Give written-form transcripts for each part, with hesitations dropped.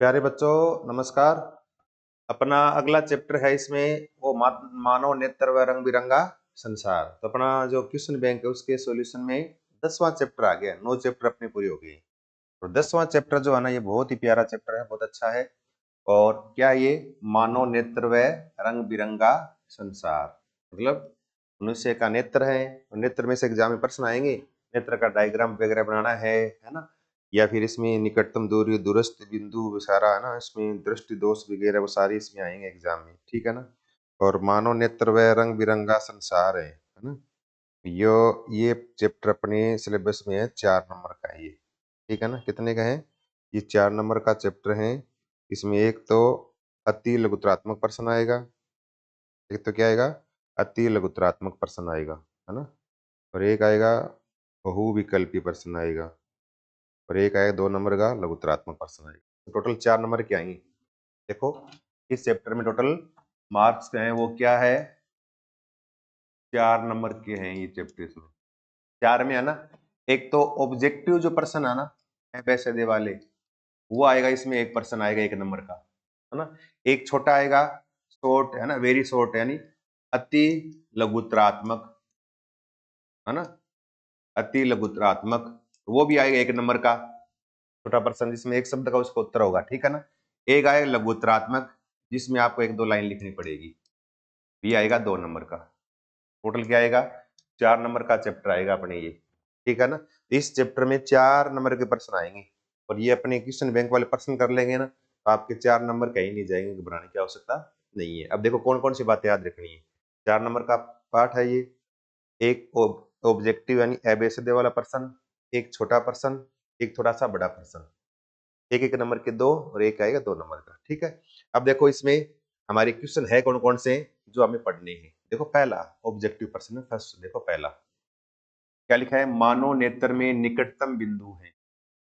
प्यारे बच्चों, नमस्कार। अपना अगला चैप्टर है इसमें वो मानव नेत्र व रंग बिरंगा संसार। तो अपना जो क्वेश्चन बैंक है उसके सॉल्यूशन में 10वां चैप्टर आ गया। 9 चैप्टर अपनी पूरी हो गई। तो 10वां चैप्टर जो है ना, ये बहुत ही प्यारा चैप्टर है, बहुत अच्छा है। और क्या ये मानव नेत्र व रंग बिरंगा संसार, मतलब मनुष्य का नेत्र है, नेत्र में से एग्जाम में प्रश्न आएंगे, नेत्र का डायग्राम वगैरह बनाना है ना। या फिर इसमें निकटतम दूरी, दूरस्थ बिंदु सारा है ना, इसमें दृष्टि दोष वगैरह वो सारी इसमें आएंगे एग्जाम में, ठीक है ना। और मानव नेत्र व रंग बिरंगा संसार है ना। यो ये चैप्टर अपने सिलेबस में है, 4 नंबर का है ये, ठीक है ना। कितने का है ये? 4 नंबर का चैप्टर है। इसमें एक तो अति लघुत्रात्मक प्रश्न आएगा, एक तो क्या आएगा, अति लघुत्रात्मक प्रश्न आएगा, है ना। और एक आएगा बहुविकल्पी प्रश्न आएगा, और एक आएगा 2 नंबर का लघुत्रात्मक प्रश्न आएगा। तो टोटल 4 नंबर के आएंगे। देखो इस चैप्टर में टोटल मार्क्स क्या है, वो क्या है, 4 नंबर के हैं ये चैप्टर। इसमें 4 में है ना, एक तो ऑब्जेक्टिव जो प्रश्न है ना, पैसे वाले, वो आएगा। इसमें एक प्रश्न आएगा 1 नंबर का, है ना। एक छोटा आएगा शॉर्ट, है ना, वेरी शॉर्ट, यानी अति लघुत्रात्मक, है ना, अति लघुत्रात्मक, वो भी आएगा 1 नंबर का छोटा प्रश्न, जिसमें एक शब्द का उसका उत्तर होगा, ठीक है ना। एक आएगा लघुत्रात्मक, जिसमें आपको 1-2 लाइन लिखनी पड़ेगी, ये आएगा 2 नंबर का। टोटल क्या आएगा, 4 नंबर का चैप्टर आएगा अपने ये, ठीक है ना। इस चैप्टर में 4 नंबर के प्रश्न आएंगे, और ये अपने क्वेश्चन बैंक वाले प्रश्न कर लेंगे ना, तो आपके 4 नंबर कहीं नहीं जाएंगे, घबराने की आवश्यकता नहीं है। अब देखो कौन कौन सी बातें याद रखनी है। 4 नंबर का पार्ट है ये। एक ऑब्जेक्टिव यानी एबेसिडे वाला प्रश्न, एक छोटा प्रश्न, एक थोड़ा सा बड़ा प्रश्न, एक 1 नंबर के 2, और एक आएगा 2 नंबर का, ठीक है। अब देखो इसमें हमारे क्वेश्चन है कौन कौन से जो हमें पढ़ने हैं। देखो पहला ऑब्जेक्टिव प्रश्न है, फर्स्ट देखो पहला क्या लिखा है, मानव नेत्र में निकटतम बिंदु है।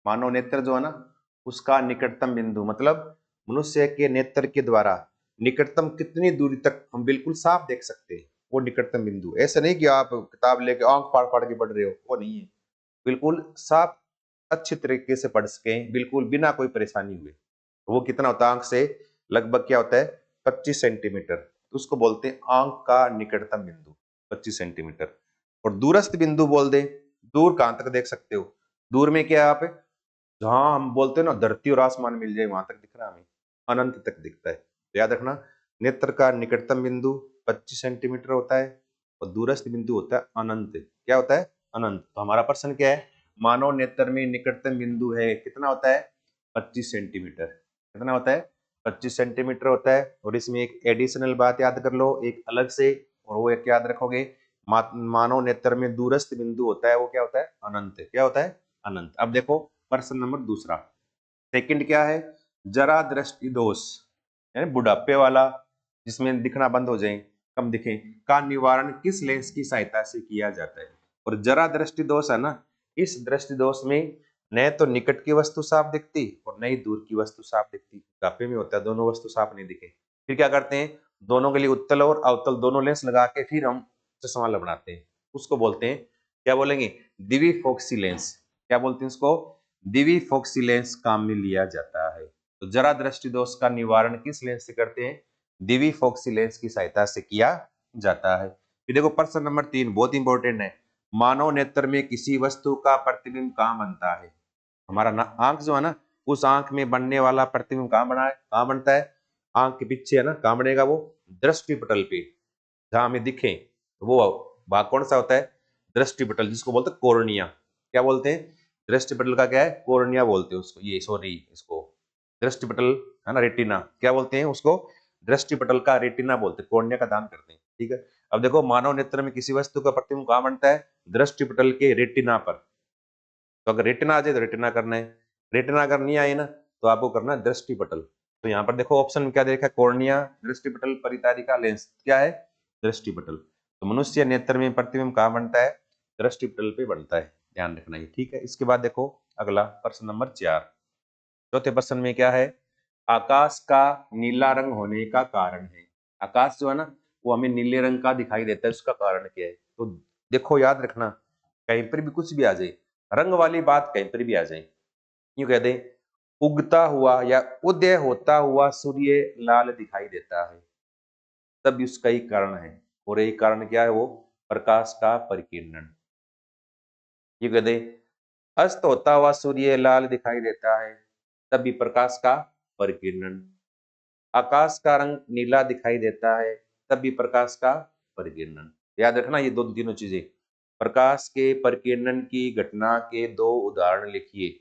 मानव नेत्र जो है ना, उसका निकटतम बिंदु मतलब मनुष्य के नेत्र के द्वारा निकटतम कितनी दूरी तक हम बिल्कुल साफ देख सकते हैं, वो निकटतम बिंदु। ऐसा नहीं कि आप किताब लेके आंख फाड़ फाड़ के पढ़ रहे हो, वो नहीं है। बिल्कुल साफ अच्छी तरीके से पढ़ सके, बिल्कुल बिना कोई परेशानी हुए। वो कितना होता है आंख से, लगभग क्या होता है, 25 सेंटीमीटर। तो उसको बोलते हैं आंख का निकटतम बिंदु, 25 सेंटीमीटर। और दूरस्थ बिंदु बोल दे, दूर कहां तक देख सकते हो। दूर में क्या है, आप जहां हम बोलते हैं ना धरती और आसमान मिल जाए वहां तक दिख रहा है हमें, अनंत तक दिखता है। तो याद रखना, नेत्र का निकटतम बिंदु 25 सेंटीमीटर होता है, और दूरस्थ बिंदु होता है अनंत। क्या होता है, अनंत। तो हमारा प्रश्न क्या है, मानव नेत्र में निकटतम बिंदु है, कितना होता है, 25 सेंटीमीटर। कितना होता है, 25 सेंटीमीटर होता है। और इसमें एक एडिशनल बात याद कर लो एक अलग से, और वो एक याद रखोगे, मानव नेत्र में दूरस्थ बिंदु होता है, वो क्या होता है, अनंत। क्या होता है, अनंत। अब देखो प्रश्न नंबर दूसरा, सेकंड क्या है, जरा दृष्टि दोष, यानी बुढ़ापे वाला, जिसमें दिखना बंद हो जाए, कम दिखे, का निवारण किस लेंस की सहायता से किया जाता है। और जरा दृष्टि दोष है ना, इस दृष्टि दोष में न तो निकट की वस्तु साफ दिखती और न ही दूर की वस्तु साफ दिखती। बुढ़ापे में होता है दोनों वस्तु साफ नहीं दिखे। फिर क्या करते हैं, दोनों के लिए उत्तल और अवतल दोनों लेंस लगा के फिर हम चश्मा बनाते हैं। उसको बोलते हैं, क्या बोलेंगे, दिविफोक्सी लेंस। क्या बोलते हैं उसको, दिविफोक्सी लेंस काम में लिया जाता है। तो जरा दृष्टि दोष का निवारण किस लेंस से करते हैं, दिविफोक्सी लेंस की सहायता से किया जाता है। फिर देखो प्रश्न नंबर 3 बहुत इंपॉर्टेंट है, मानव नेत्र में किसी वस्तु का प्रतिबिंब कहाँ बनता है। हमारा आंख जो है ना, उस आंख में बनने वाला प्रतिबिंब कहाँ बना है, कहाँ बनता है, आंख के पीछे है ना, कहाँ बनेगा, वो दृष्टि पटल पे, जहां हमें दिखे। वो भाग कौन सा होता है, दृष्टि पटल, जिसको बोलते हैं कोर्निया। क्या बोलते हैं, दृष्टि पटल का क्या है, कोर्निया बोलते हैं उसको, ये सॉरी इसको दृष्टि पटल, है ना, रेटिना। क्या बोलते हैं उसको, दृष्टि पटल का रेटिना बोलते हैं, कोर्निया का दान करते हैं, ठीक है। अब देखो मानव नेत्र में किसी वस्तु का प्रतिबिंब कहाँ बनता है, दृष्टि पटल के रेटिना पर। तो अगर रेटिना आ जाए तो रेटिना करना है, रेटिना अगर नहीं आए ना तो आपको करना है दृष्टि पटल। तो यहाँ पर देखो ऑप्शन में क्या देखा है, कोर्निया, दृष्टि पटल, परितारिका, लेंस, क्या है, दृष्टि पटल। तो मनुष्य नेत्र में प्रतिबिंब कहाँ बनता है, दृष्टि पटल पे बनता है, ध्यान रखना है, ठीक है। इसके बाद देखो अगला प्रश्न नंबर 4, चौथे प्रश्न में क्या है, आकाश का नीला रंग होने का कारण है। आकाश जो है ना, वो हमें नीले रंग का दिखाई देता है, उसका कारण क्या है। तो देखो याद रखना, कहीं पर भी कुछ भी आ जाए, रंग वाली बात कहीं पर भी आ जाए, यूं कह दे उगता हुआ या उदय होता हुआ सूर्य लाल दिखाई देता है, तब उसका ही कारण है। और यही कारण क्या है? वो प्रकाश का परिकीर्णन। ये गधे, अस्त होता हुआ सूर्य लाल दिखाई देता है, तब भी प्रकाश का परिकीर्णन। आकाश का रंग नीला दिखाई देता है, तब भी प्रकाश का परिकीर्णन। याद रखना ये दो तीनों चीजें। प्रकाश के परिकीर्णन की घटना के दो उदाहरण लिखिए,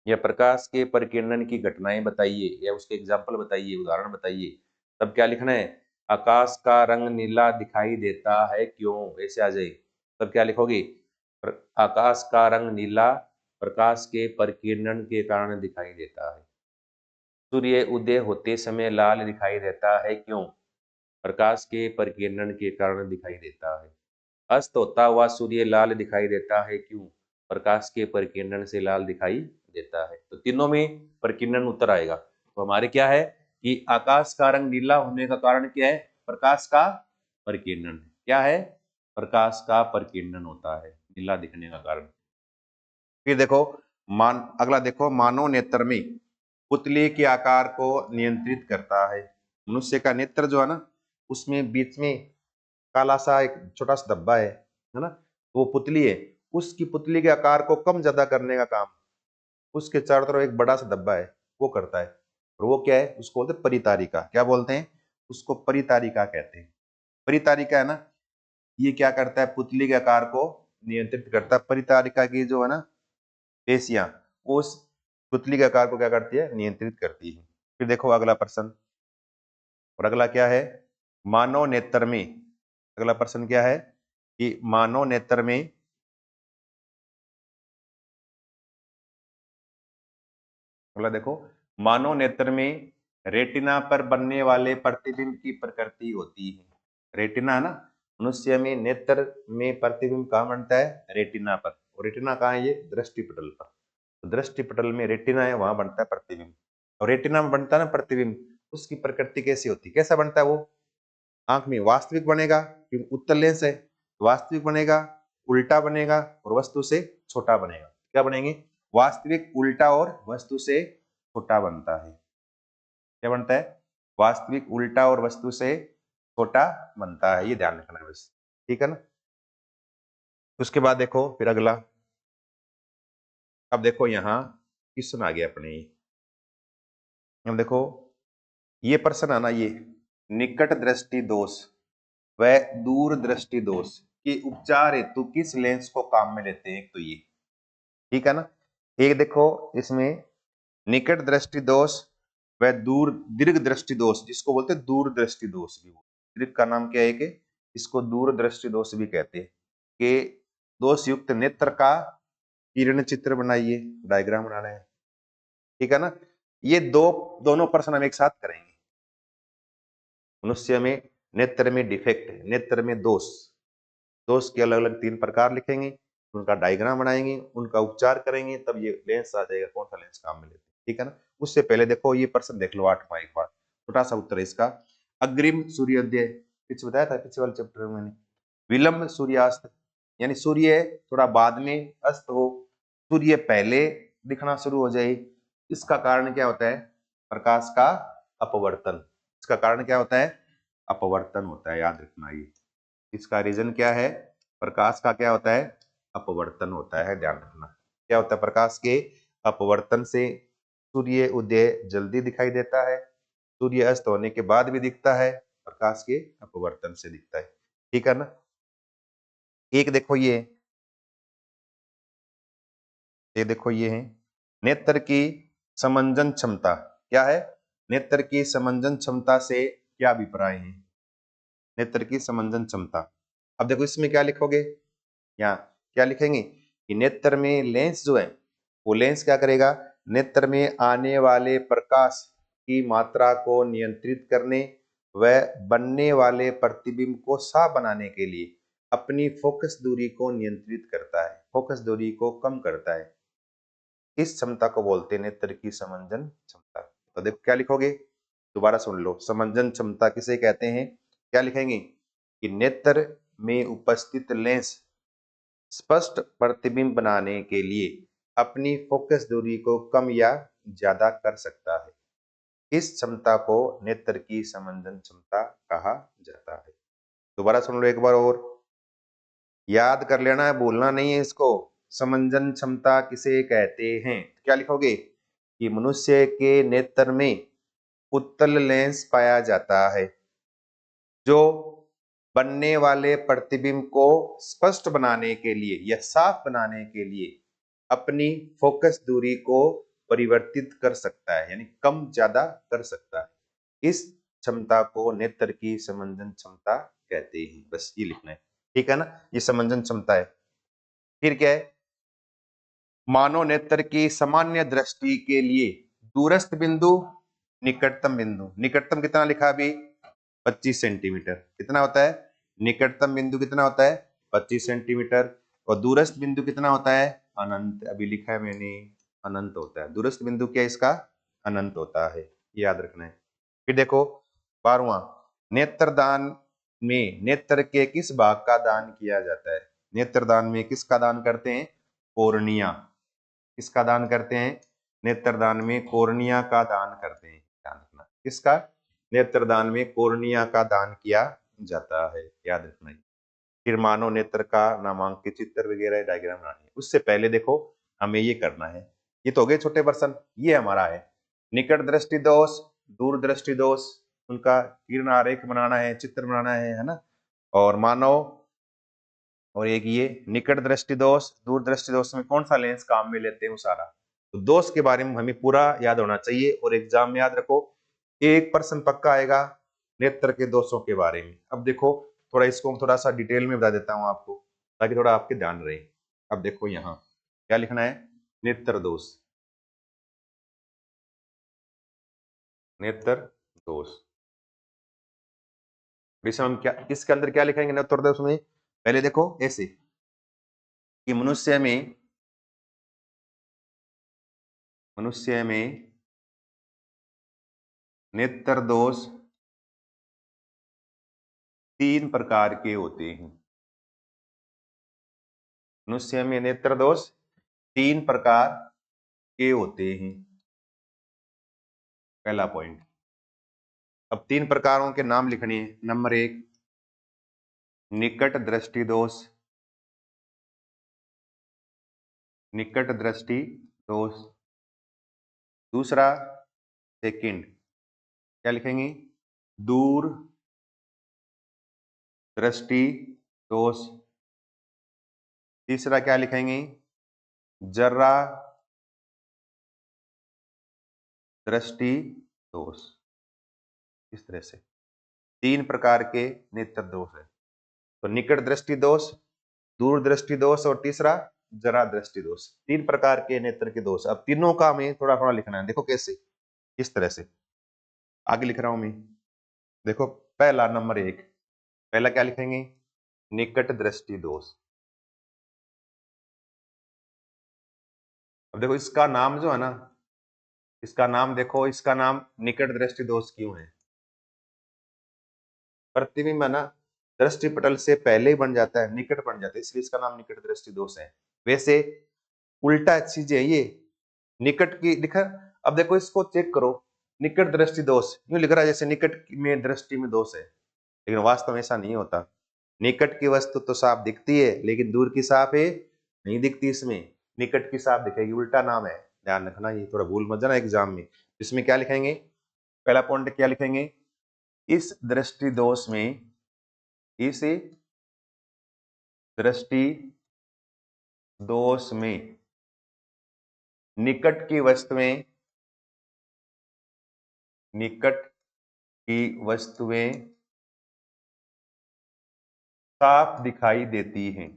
या प्रकाश के परिकीर्णन की घटनाएं बताइए, या उसके एग्जाम्पल बताइए, उदाहरण बताइए। तब क्या लिखना है? आकाश का रंग नीला दिखाई देता है क्यों, ऐसे आ जाए। तब क्या लिखोगे? आकाश का रंग नीला प्रकाश के परिकीर्णन के कारण दिखाई देता है। सूर्य उदय होते समय लाल दिखाई देता है क्यों? प्रकाश के परिकीर्णन के कारण दिखाई देता है। अस्त होता हुआ सूर्य लाल दिखाई देता है क्यों? प्रकाश के परिकीर्णन से लाल दिखाई देता है। तो तीनों में परिकीर्णन उत्तर आएगा। तो हमारे क्या है कि आकाश का रंग नीला होने का कारण क्या है? प्रकाश का परिकीर्णन। क्या है? प्रकाश का परिकीर्णन होता है नीला दिखने का कारण। फिर देखो, अगला देखो, मानव नेत्र में पुतली के आकार को नियंत्रित करता है। मनुष्य का नेत्र जो है ना, उसमें बीच में काला सा एक छोटा सा धब्बा है ना, वो पुतली है। उसकी पुतली के आकार को कम ज्यादा करने का काम उसके चारों तरफ एक बड़ा सा धब्बा है वो करता है। और वो क्या है? उसको बोलते हैं परितारिका। क्या बोलते हैं? उसको परितारिका कहते हैं। परितारिका है ना, ये क्या करता है? पुतली के आकार को नियंत्रित करता है। परितारिका की जो है ना पेशियां, उस पुतली के आकार को क्या करती है? नियंत्रित करती है। फिर देखो अगला प्रश्न, और अगला क्या है? मानव नेत्र में, अगला प्रश्न क्या है कि मानव नेत्र में, अगला देखो, मानव नेत्र में रेटिना पर बनने वाले प्रतिबिंब की प्रकृति होती है। रेटिना है ना, मनुष्य में नेत्र में प्रतिबिंब कहाँ बनता है? रेटिना पर। और रेटिना कहाँ है? ये दृष्टि पटल पर। तो दृष्टि पटल में रेटिना है, वहां बनता है प्रतिबिंब। और रेटिना में बनता है ना प्रतिबिंब, उसकी प्रकृति कैसी होती है? कैसा बनता है वो? आंख में वास्तविक बनेगा क्योंकि उत्तल लेंस है, वास्तविक बनेगा, उल्टा बनेगा और वस्तु से छोटा बनेगा। क्या बनेंगे? वास्तविक, उल्टा और वस्तु से छोटा बनता है। क्या बनता है? वास्तविक, उल्टा और वस्तु से छोटा बनता है। ये ध्यान रखना है बस, ठीक है ना। उसके बाद देखो फिर अगला, अब देखो यहाँ क्वेश्चन आ गया अपने। अब देखो ये प्रश्न है ना, ये निकट दृष्टि दोष व दूर दृष्टि दोष के उपचार हेतु किस लेंस को काम में लेते हैं? एक तो ये, ठीक है ना। एक देखो इसमें निकट दृष्टि दोष व दूर दीर्घ दृष्टि दोष, जिसको बोलते हैं दूर दृष्टि दोष भी। दीर्घ का नाम क्या है कि इसको दूर दृष्टि दोष भी कहते हैं। कि दोष युक्त नेत्र का किरण चित्र बनाइए, डायग्राम बनाना है, ठीक है ना। ये दोनों प्रश्न हम एक साथ करेंगे। मनुष्य में नेत्र में डिफेक्ट, नेत्र में दोष, दोष के अलग अलग 3 प्रकार लिखेंगे, उनका डायग्राम बनाएंगे, उनका उपचार करेंगे, तब ये लेंस आ जाएगा कौन सा लेंस काम में लेते हैं, ठीक है ना। उससे पहले देखो ये प्रश्न देख लो 8वां एक बार, छोटा सा उत्तर है इसका। अग्रिम सूर्योदय, पीछे बताया था पिछले वाले चैप्टर में मैंने। विलंब सूर्यास्त, यानी सूर्य थोड़ा बाद में अस्त हो, सूर्य पहले दिखना शुरू हो जाए। इसका कारण क्या होता है? प्रकाश का अपवर्तन। इसका कारण क्या होता है? अपवर्तन होता है, याद रखना ये। इसका रीजन क्या है? प्रकाश का क्या होता है? अपवर्तन होता है, ध्यान रखना। क्या होता है? प्रकाश के अपवर्तन से सूर्य उदय जल्दी दिखाई देता है, सूर्य अस्त होने के बाद भी दिखता है, प्रकाश के अपवर्तन से दिखता है, ठीक है ना। एक देखो ये देखो ये है नेत्र की समंजन क्षमता। क्या है? नेत्र की समंजन क्षमता से क्या अभिप्राय है? नेत्र की समंजन क्षमता। अब देखो इसमें क्या लिखोगे, यहाँ क्या लिखेंगे कि नेत्र में लेंस जो है, वो लेंस क्या करेगा? नेत्र में आने वाले प्रकाश की मात्रा को नियंत्रित करने व बनने वाले प्रतिबिंब को साफ बनाने के लिए अपनी फोकस दूरी को नियंत्रित करता है, फोकस दूरी को कम करता है। इस क्षमता को बोलते हैं नेत्र की समंजन क्षमता। तो देखो क्या लिखोगे, दोबारा सुन लो, समंजन क्षमता किसे कहते हैं? क्या लिखेंगे कि नेत्र में उपस्थित लेंस स्पष्ट प्रतिबिंब बनाने के लिए अपनी फोकस दूरी को कम या ज्यादा कर सकता है। इस क्षमता को नेत्र की समंजन क्षमता कहा जाता है। दोबारा सुन लो एक बार और, याद कर लेना है, भूलना नहीं है इसको। समंजन क्षमता किसे कहते हैं? क्या लिखोगे कि मनुष्य के नेत्र में उत्तल लेंस पाया जाता है जो बनने वाले प्रतिबिंब को स्पष्ट बनाने के लिए या साफ बनाने के लिए अपनी फोकस दूरी को परिवर्तित कर सकता है, यानी कम ज्यादा कर सकता है। इस क्षमता को नेत्र की समंजन क्षमता कहते हैं। बस ये लिखना है, ठीक है ना, ये समंजन क्षमता है। फिर क्या है, मानव नेत्र की सामान्य दृष्टि के लिए दूरस्थ बिंदु, निकटतम बिंदु, निकटतम कितना लिखा अभी 25 सेंटीमीटर, कितना होता है निकटतम बिंदु, कितना होता है 25 सेंटीमीटर, और दूरस्थ बिंदु कितना होता है अनंत, अभी लिखा है मैंने अनंत होता है। दूरस्थ बिंदु क्या इसका अनंत होता है, याद रखना है। फिर देखो 12वां, नेत्रदान में नेत्र के किस भाग का दान किया जाता है? नेत्रदान में किसका दान करते हैं? कोर्निया। किसका दान करते हैं? नेत्रदान में कोर्निया का दान करते हैं, ध्यान रखना। किसका? नेत्रदान में कोर्निया का दान किया जाता है, याद रखना। फिर मानव नेत्र का नामांकित चित्र वगैरह डायग्राम बनानी है। उससे पहले देखो हमें ये करना है, ये तो हो गए छोटे पर्सन, ये हमारा है निकट दृष्टि दोष, दूर दृष्टि दोष, उनका किरण आरेख बनाना है, चित्र बनाना है ना। और मानव, और एक ये निकट दृष्टि दोष, दूर दृष्टि दोष में कौन सा लेंस काम में लेते हैं वो सारा, तो दोष के बारे में हमें पूरा याद होना चाहिए। और एग्जाम में याद रखो एक पर्सन पक्का आएगा नेत्र के दोषों के बारे में। अब देखो थोड़ा इसको थोड़ा सा डिटेल में बता देता हूं आपको, ताकि थोड़ा आपके ध्यान रहे। अब देखो यहाँ क्या लिखना है, नेत्र दोष, नेत्र दोष। इसमें हम क्या, इसके अंदर क्या लिखेंगे नेत्र दोष में? पहले देखो ऐसे कि मनुष्य में नेत्र दोष 3 प्रकार के होते हैं। मनुष्य में नेत्र दोष 3 प्रकार के होते हैं, पहला पॉइंट। अब 3 प्रकारों के नाम लिखने हैं। नंबर 1 निकट दृष्टि दोष, निकट दृष्टि दोष। दूसरा सेकंड क्या लिखेंगे, दूर दृष्टि दोष। तीसरा क्या लिखेंगे, जर्रा दृष्टि दोष। इस तरह से 3 प्रकार के नेत्र दोष है। तो निकट दृष्टि दोष, दूर दृष्टि दोष और तीसरा जरा दृष्टि दोष, 3 प्रकार के नेत्र के दोष। अब तीनों का हमें थोड़ा थोड़ा लिखना है। देखो कैसे, इस तरह से आगे लिख रहा हूं मैं। देखो पहला नंबर 1, पहला क्या लिखेंगे, निकट दृष्टि दोष। अब देखो इसका नाम जो है ना, इसका नाम देखो, इसका नाम निकट दृष्टि दोष क्यों है? प्रतिबिंब है ना दृष्टि पटल से पहले ही बन जाता है, निकट बन जाता है, इसलिए इसका नाम निकट दृष्टि दोष है। वैसे उल्टा चीज है ये, निकट की लिखा। अब देखो इसको चेक करो, निकट दृष्टि दोष यूं लिख रहा है जैसे निकट में दृष्टि में दोष है, लेकिन वास्तव में ऐसा नहीं होता। निकट की वस्तु तो साफ दिखती है, लेकिन दूर की साफ है नहीं दिखती। इसमें निकट की साफ दिखेगी, उल्टा नाम है, ध्यान रखना। ये थोड़ा भूल मत जाना एग्जाम में। इसमें क्या लिखेंगे, पहला पॉइंट क्या लिखेंगे, इस दृष्टि दोष में, इस दृष्टि दोष में निकट की वस्तुएं, निकट की वस्तुएं साफ दिखाई देती हैं,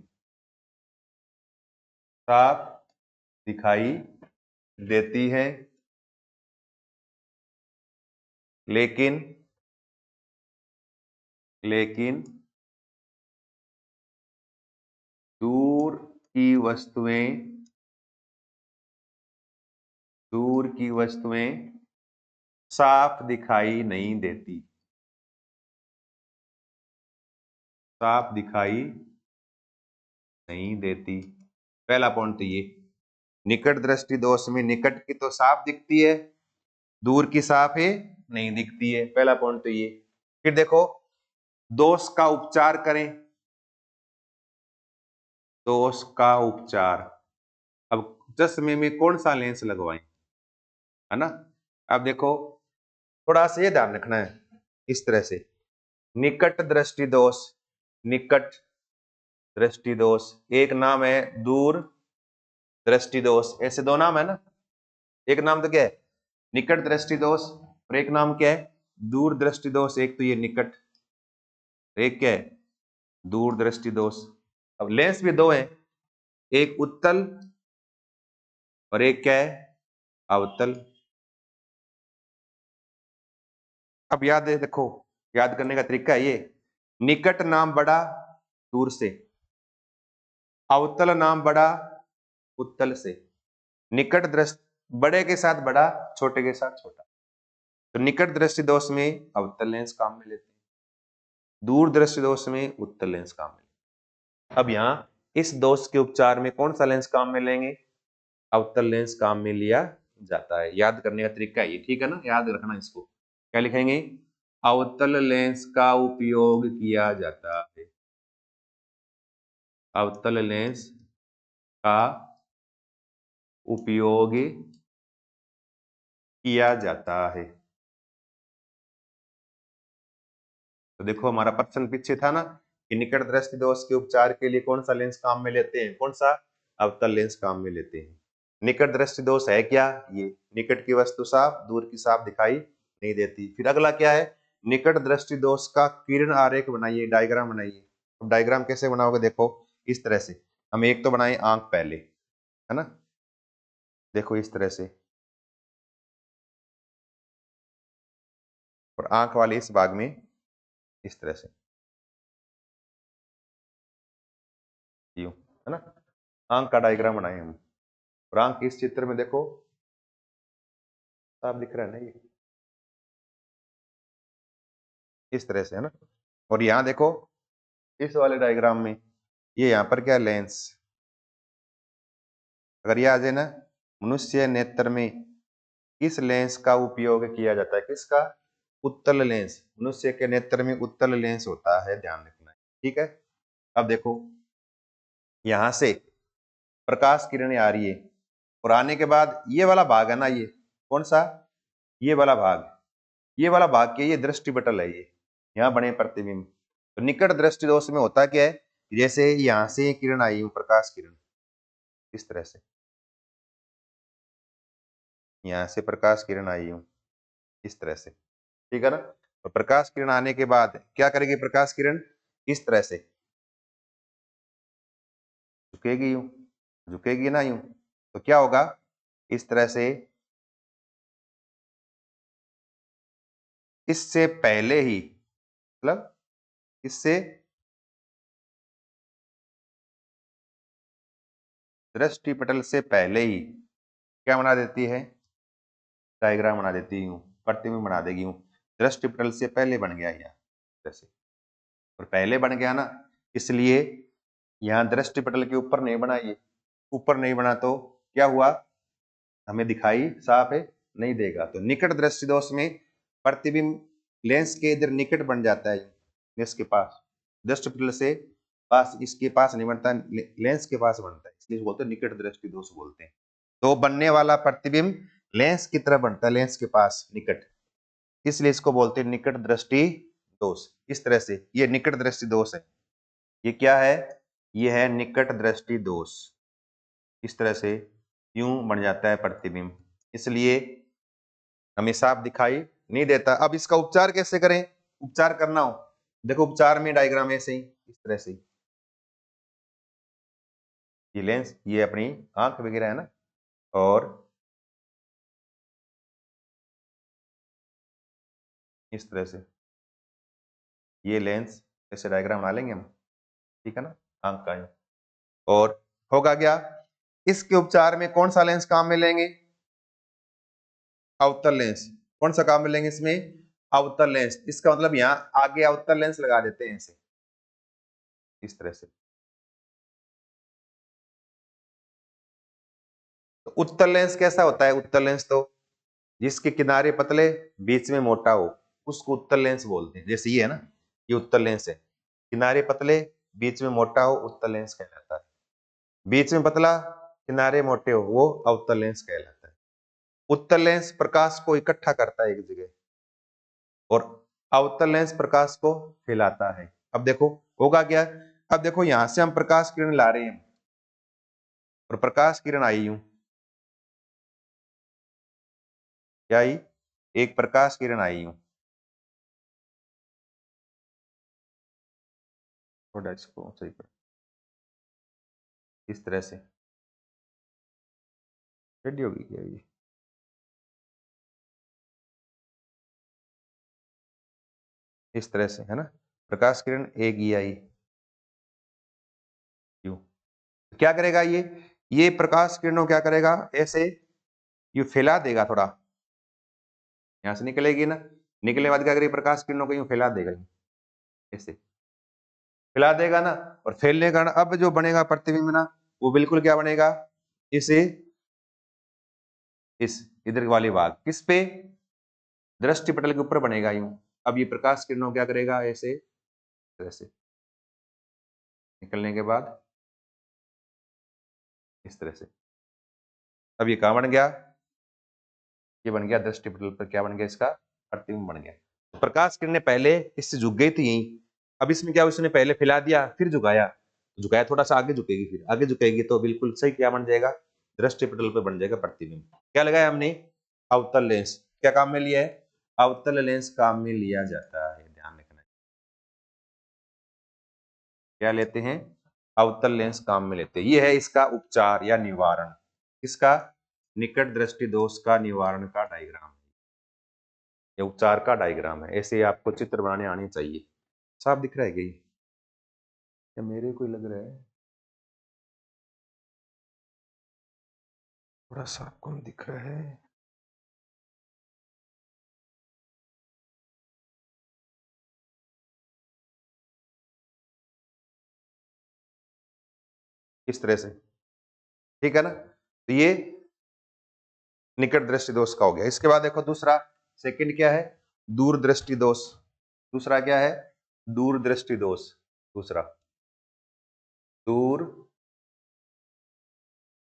साफ दिखाई देती है, लेकिन लेकिन दूर की वस्तुएं, दूर की वस्तुएं साफ दिखाई नहीं देती, साफ दिखाई नहीं देती। पहला पॉइंट तो ये निकट दृष्टि दोष में निकट की तो साफ दिखती है, दूर की साफ है नहीं दिखती है। पहला पॉइंट तो ये। फिर देखो दोष का उपचार करें, दोष का उपचार। अब चश्मे में कौन सा लेंस लगवाएं, है ना। अब देखो थोड़ा सा ये ध्यान रखना है, इस तरह से निकट दृष्टि दोष, निकट दृष्टि दोष, एक नाम है दूर दृष्टि दोष, ऐसे दो नाम है ना। एक नाम तो क्या है निकट दृष्टि दोष और एक नाम क्या है दूर दृष्टि दोष। एक तो ये निकट, एक क्या है दूर दृष्टि दोष। अब लेंस भी दो है, एक उत्तल और एक क्या है अवतल। अब याद है, देखो याद करने का तरीका है ये, निकट नाम बड़ा दूर से, अवतल नाम बड़ा उत्तल से। निकट दृष्टि बड़े के साथ बड़ा, छोटे के साथ छोटा। तो निकट दृष्टि दोष में अवतल लेंस काम में लेते हैं, दूर दृष्टि दोष में उत्तल लेंस काम में लेते हैं। अब यहाँ इस दोष के उपचार में कौन सा लेंस काम में लेंगे, अवतल लेंस काम में लिया जाता है। याद करने का तरीका है ये, ठीक है ना, याद रखना इसको। क्या लिखेंगे, अवतल लेंस का उपयोग किया जाता है, अवतल लेंस का उपयोग किया जाता है। तो देखो हमारा प्रश्न पीछे था ना कि निकट दृष्टि दोष के उपचार के लिए कौन सा लेंस काम में लेते हैं, कौन सा अवतल लेंस काम में लेते हैं। निकट दृष्टि दोष है क्या, ये निकट की वस्तु साफ दूर की साफ दिखाई नहीं देती। फिर अगला क्या है, निकट दृष्टि दोष का किरण आरेख बनाइए, डायग्राम बनाइए। अब डायग्राम कैसे बनाओगे, देखो इस तरह से। हम एक तो बनाए आंख पहले, है ना, देखो इस तरह से, और आंख वाले इस भाग में इस तरह से, यूं, है ना। आंख का डायग्राम बनाए हम, और आंख इस चित्र में देखो साफ दिख रहा है ना, ये इस तरह से, है ना। और यहाँ देखो इस वाले डायग्राम में ये यहाँ पर क्या लेंस, अगर ये आ जाए ना, मनुष्य नेत्र में किस लेंस का उपयोग किया जाता है, किसका, उत्तल लेंस। मनुष्य के नेत्र में उत्तल लेंस होता है, ध्यान रखना है, ठीक है। अब देखो यहां से प्रकाश किरणें आ रही है, और आने के बाद ये वाला भाग है ना, ये कौन सा, ये वाला भाग, ये वाला भाग के ये दृष्टि पटल है, ये यहाँ बने प्रतिबिंब। तो निकट दृष्टि दोष में होता क्या है, जैसे यहां से किरण आई हूं, प्रकाश किरण इस तरह से, यहां से प्रकाश किरण आई हूं इस तरह से, ठीक है ना। तो प्रकाश किरण आने के बाद क्या करेगी प्रकाश किरण, इस तरह से झुकेगी, यूं झुकेगी ना यूं, तो क्या होगा, इस तरह से, इससे पहले ही, मतलब इससे दृष्टि पटल से पहले ही क्या बना देती है, डायग्राम बना देती हूँ, प्रतिबिंब बना देगी हूँ। दृष्टि पटल से पहले बन गया यहाँ जैसे, और पहले बन गया ना, इसलिए यहाँ दृष्टि पटल के ऊपर नहीं बना, ये ऊपर नहीं बना, तो क्या हुआ, हमें दिखाई साफ है नहीं देगा। तो निकट दृष्टि दोष में प्रतिबिंब लेंस के इधर निकट बन जाता है, लेंस के पास, दृष्टि पटल से पास, इसके पास नहीं बनता, लेंस के पास बनता है, इसलिए बोलते हैं निकट दृष्टि दोष बोलते हैं। तो बनने वाला प्रतिबिंब लेंस की तरफ बनता है, लेंस के पास निकट, इसलिए इसको बोलते हैं निकट दृष्टि दोष। इस तरह से ये निकट दृष्टि दोष है, ये क्या है, ये है निकट दृष्टि दोष। इस तरह से यूं बन जाता है प्रतिबिंब, इसलिए हमें साफ दिखाई नहीं देता। अब इसका उपचार कैसे करें, उपचार करना हो, देखो उपचार में डायग्राम ऐसे ही इस तरह से, ये लेंस, ये अपनी आंख वगैरह है ना, और इस तरह से ये लेंस, ऐसे डायग्राम बना लेंगे हम, ठीक है ना, आंख का। और होगा क्या, इसके उपचार में कौन सा लेंस काम में लेंगे, अवतल लेंस। कौन सा काम में लेंगे इसमें, अवतल लेंस। इसका मतलब यहाँ आगे अवतल लेंस लगा देते हैं ऐसे, इस तरह से। तो उत्तल लेंस कैसा होता है? उत्तल लेंस तो जिसके किनारे पतले बीच में मोटा हो उसको उत्तल लेंस बोलते हैं। जैसे ये है ना, ये उत्तल लेंस है, किनारे पतले बीच में मोटा हो उत्तल लेंस कहलाता है। बीच में पतला किनारे मोटे हो वो अवतल लेंस कहलाता है। उत्तल लेंस प्रकाश को इकट्ठा करता है एक जगह और अवतल लेंस प्रकाश को फैलाता है। अब देखो होगा क्या, अब देखो यहां से हम प्रकाश किरण ला रहे हैं और प्रकाश किरण आई यूं, क्या आई? एक प्रकाश किरण आई यूं, थोड़ा इसको सही कर, इस तरह से रेडी होगी क्या ये? इस तरह से है ना, प्रकाश किरण एक ही आई यूं, क्या करेगा ये प्रकाश किरणों क्या करेगा, ऐसे ये फैला देगा थोड़ा, यहां से निकलेगी ना, निकलने बाद क्या करेगी, प्रकाश किरणों को यूं फैला देगा, ऐसे फैला देगा ना, और फैलने का अब जो बनेगा प्रतिबिंब ना, वो बिल्कुल क्या बनेगा, इसे इस इधर वाली भाग किस पे, दृष्टि पटल के ऊपर बनेगा यूं। अब ये प्रकाश किरणों क्या करेगा, ऐसे तरह से निकलने के बाद इस तरह से, अब ये कहां बन गया, ये बन गया दृष्टि पटल पर, क्या बन गया इसका, प्रतिबिंब बन गया। तो प्रकाश किरणें पहले इससे झुक गई थी यहीं, अब इसमें क्या उसने पहले फैला दिया फिर झुकाया, झुकाया थोड़ा सा आगे झुकेगी, फिर आगे झुकेगी तो बिल्कुल सही क्या बन जाएगा, दृष्टि पटल पर बन जाएगा प्रतिबिंब। क्या लगाया हमने, अवतल लेंस, क्या काम में लिया है, अवतल लेंस काम में लिया जाता है, ध्यान रखना। क्या लेते हैं, अवतल लेंस काम में लेते हैं। ये है इसका उपचार या निवारण, इसका निकट दृष्टि दोष का निवारण का डायग्राम, ये उपचार का डायग्राम है। ऐसे आपको चित्र बनाने आनी चाहिए। साफ दिख रहा है क्या, या मेरे को लग रहा है थोड़ा साफ कम दिख रहा है। इस तरह से, ठीक है ना, तो ये निकट दृष्टि दोष का हो गया। इसके बाद देखो दूसरा, सेकंड क्या है, दूर दृष्टि दोष। दूसरा क्या है, दूर दृष्टि दोष। दूसरा दूर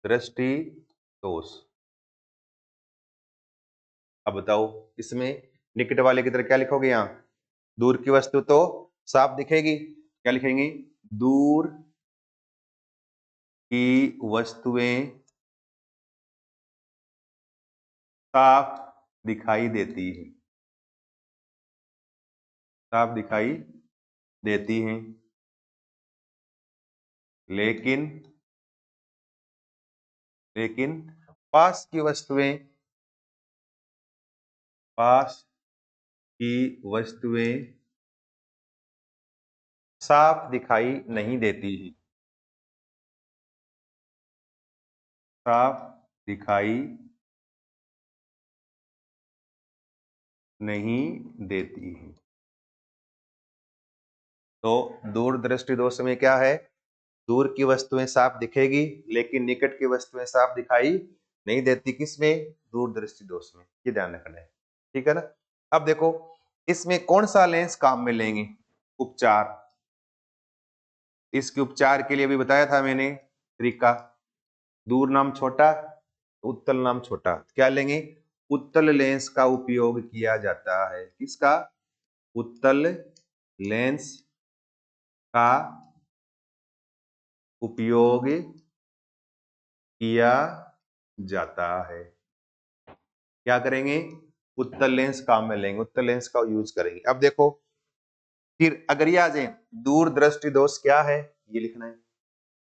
दृष्टि दोष। अब बताओ इसमें निकट वाले की तरह क्या लिखोगे, यहां दूर की वस्तु तो साफ दिखेगी, क्या लिखेंगे, दूर की वस्तुएं साफ दिखाई देती है, साफ दिखाई देती हैं, लेकिन लेकिन पास की वस्तुएं, पास की वस्तुएं साफ दिखाई नहीं देती है, साफ दिखाई नहीं देती है। तो दूर दृष्टि दोष में क्या है, दूर की वस्तुएं साफ दिखेगी लेकिन निकट की वस्तुएं साफ दिखाई नहीं देती, किसमें, दूर दृष्टि दोष में, ये ध्यान रखना है, ठीक है ना। अब देखो इसमें कौन सा लेंस काम में लेंगे, उपचार, इसके उपचार के लिए भी बताया था मैंने तरीका, दूर नाम छोटा उत्तल नाम छोटा, क्या लेंगे, उत्तल लेंस का उपयोग किया जाता है, किसका, उत्तल लेंस का उपयोग किया जाता है। क्या करेंगे, उत्तल लेंस काम में लेंगे, उत्तल लेंस का यूज करेंगे। अब देखो फिर अगर ये आ जाए, दूर दृष्टि दोष क्या है, ये लिखना है,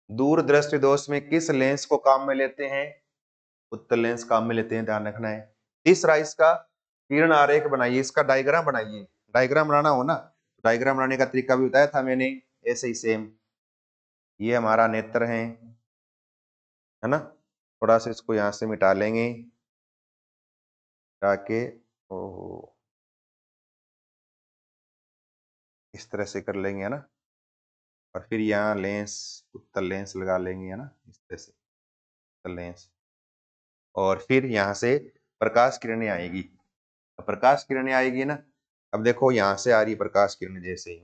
दूर दृष्टि दोष में किस लेंस को काम में लेते हैं, उत्तल लेंस काम में लेते हैं, ध्यान रखना है। तीसरा इसका किरण आरेख बनाइए, इसका डायग्राम बनाइए, डायग्राम बनाना हो ना, डायग्राम बनाने का तरीका भी बताया था मैंने, ऐसे ही सेम, ये हमारा नेत्र है ना, थोड़ा सा इसको यहां से मिटा लेंगे ताकि, ओहो, इस तरह से कर लेंगे है ना, और फिर यहाँ लेंस उत्तल लेंस लगा लेंगे है ना, इस तरह से उत्तल लेंस, और फिर यहाँ से प्रकाश किरणें आएगी। प्रकाश किरणें आएगी ना, अब देखो यहाँ से आ रही प्रकाश किरण, जैसे ही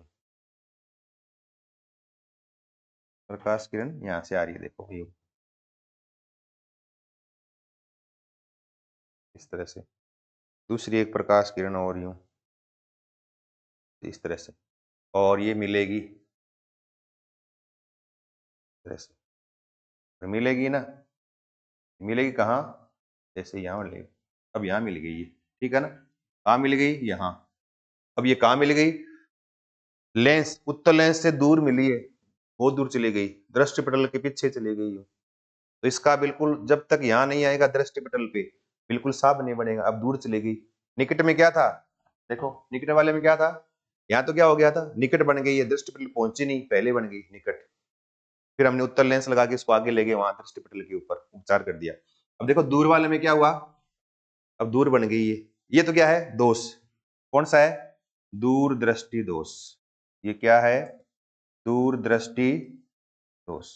प्रकाश किरण यहाँ से आ रही है, देखो ये इस तरह से, दूसरी एक प्रकाश किरण और यूं इस तरह से, और ये मिलेगी इस तरह से, मिलेगी ना, मिलेगी कहाँ, जैसे यहाँ मिलेगी, अब यहाँ मिल गई ये, ठीक है ना, कहाँ मिल गई, यहाँ। अब ये कहाँ मिल गई, लेंस, उत्तल लेंस से दूर मिली है, बहुत दूर चली गई, दृष्टि पटल के पीछे चली गई। तो इसका बिल्कुल जब तक यहाँ नहीं आएगा दृष्टि पटल पे, बिल्कुल साफ नहीं बनेगा। अब दूर चली गई, निकट में क्या था, देखो निकट वाले में क्या था, यहाँ तो क्या हो गया था, निकट बन गई है, दृष्टि पटल पहुंची नहीं, पहले बन गई निकट। फिर हमने उत्तर लेंस लगा के इसको आगे ले गए, वहां दृष्टि पटल के ऊपर उपचार कर दिया। अब देखो दूर वाले में क्या हुआ, अब दूर बन गई है, ये तो क्या है, दोष, कौन सा है, दूर दृष्टि दोष, ये क्या है, दूर दृष्टि दोष,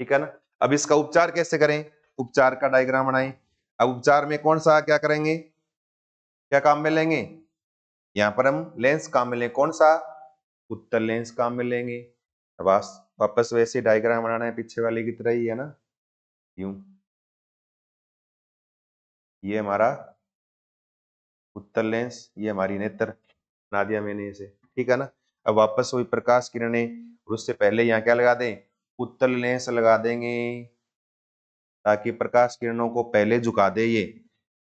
ठीक है ना। अब इसका उपचार कैसे करें, उपचार का डायग्राम बनाएं। अब उपचार में कौन सा क्या करेंगे, क्या काम में लेंगे, यहाँ पर हम लेंस काम में लेंगे, कौन सा, उत्तल लेंस काम में लेंगे। अब वापस वैसे डायग्राम बनाना है, पीछे वाले की तरह ही है ना, यूं, ये हमारा उत्तल लेंस, ये हमारी नेत्र, बना दिया मैंने इसे, ठीक है ना। अब वापस वही प्रकाश किरणें, और उससे पहले यहाँ क्या लगा दें, उत्तल लेंस लगा देंगे, ताकि प्रकाश किरणों को पहले झुका दे, ये